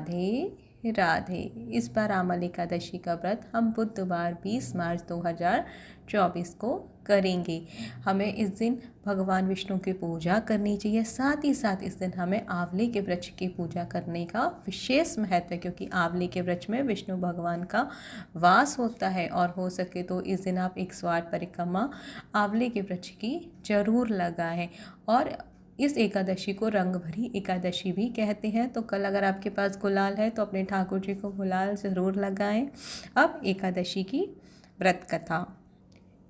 राधे राधे। इस बार आमल एकादशी का व्रत हम बुधवार 20 मार्च 2024 को करेंगे। हमें इस दिन भगवान विष्णु की पूजा करनी चाहिए। साथ ही साथ इस दिन हमें आंवले के वृक्ष की पूजा करने का विशेष महत्व है, क्योंकि आंवले के वृक्ष में विष्णु भगवान का वास होता है। और हो सके तो इस दिन आप 108 परिक्रमा आंवले के वृक्ष की जरूर लगाएं। और इस एकादशी को रंग भरी एकादशी भी कहते हैं। तो कल अगर आपके पास गुलाल है तो अपने ठाकुर जी को गुलाल ज़रूर लगाएं। अब एकादशी की व्रत कथा।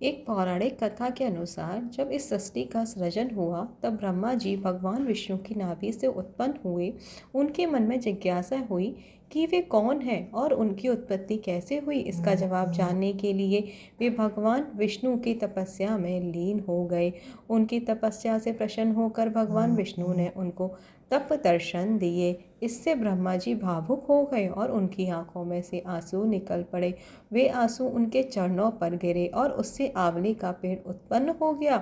एक पौराणिक कथा के अनुसार जब इस सृष्टि का सृजन हुआ तब ब्रह्मा जी भगवान विष्णु की नाभि से उत्पन्न हुए। उनके मन में जिज्ञासा हुई कि वे कौन हैं और उनकी उत्पत्ति कैसे हुई। इसका जवाब जानने के लिए वे भगवान विष्णु की तपस्या में लीन हो गए। उनकी तपस्या से प्रसन्न होकर भगवान विष्णु ने उनको तप दर्शन दिए। इससे ब्रह्मा जी भावुक हो गए और उनकी आंखों में से आंसू निकल पड़े। वे आंसू उनके चरणों पर गिरे और उससे आंवले का पेड़ उत्पन्न हो गया।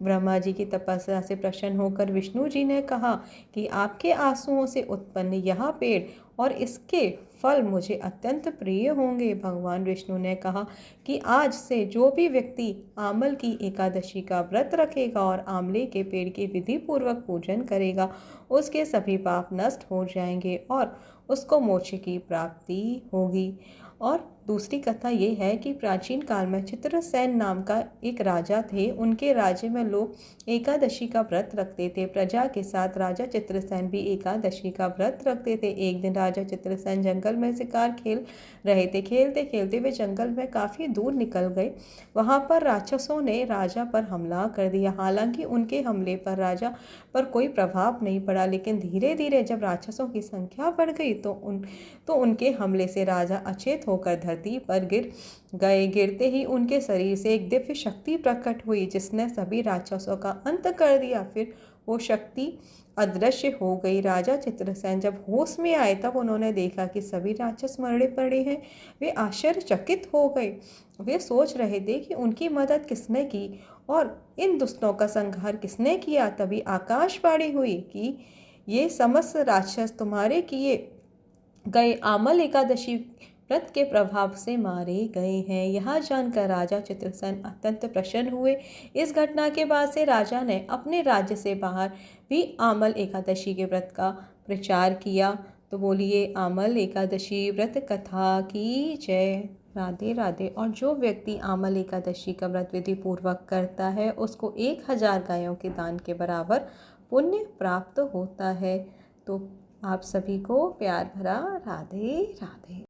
ब्रह्मा जी की तपस्या से प्रसन्न होकर विष्णु जी ने कहा कि आपके आंसुओं से उत्पन्न यह पेड़ और इसके फल मुझे अत्यंत प्रिय होंगे। भगवान विष्णु ने कहा कि आज से जो भी व्यक्ति आमल की एकादशी का व्रत रखेगा और आंवले के पेड़ की विधि पूर्वक पूजन करेगा, उसके सभी पाप नष्ट हो जाएंगे और उसको मोक्ष की प्राप्ति होगी। और दूसरी कथा ये है कि प्राचीन काल में चित्रसेन नाम का एक राजा थे। उनके राज्य में लोग एकादशी का व्रत रखते थे। प्रजा के साथ राजा चित्रसेन भी एकादशी का व्रत रखते थे। एक दिन राजा चित्रसेन जंगल में शिकार खेल रहे थे। खेलते खेलते वे जंगल में काफ़ी दूर निकल गए। वहाँ पर राक्षसों ने राजा पर हमला कर दिया। हालांकि उनके हमले पर राजा पर कोई प्रभाव नहीं पड़ा, लेकिन धीरे धीरे जब राक्षसों की संख्या बढ़ गई तो उनके हमले से राजा अचेत होकर धरती पर गिर गए। गिरते ही उनके शरीर से एक दिव्य शक्ति प्रकट हुई जिसने सभी राक्षसों का अंत कर दिया। फिर वो शक्ति अदृश्य हो गई। राजा चित्रसेन जब होश में आए तब उन्होंने देखा कि सभी राक्षस मरे पड़े हैं। वे आश्चर्यचकित हो गए। वे सोच रहे थे कि उनकी मदद किसने की और इन दुष्टों का संहार किसने किया। तभी आकाशवाणी हुई कि ये समस्त राक्षस तुम्हारे किए गए आमल एकादशी व्रत के प्रभाव से मारे गए हैं। यह जानकर राजा चित्रसेन अत्यंत प्रसन्न हुए। इस घटना के बाद से राजा ने अपने राज्य से बाहर भी आमल एकादशी के व्रत का प्रचार किया। तो बोलिए आमल एकादशी व्रत कथा की जय। राधे राधे। और जो व्यक्ति आमल एकादशी का व्रत विधि पूर्वक करता है उसको 1000 गायों के दान के बराबर पुण्य प्राप्त होता है। तो आप सभी को प्यार भरा राधे राधे।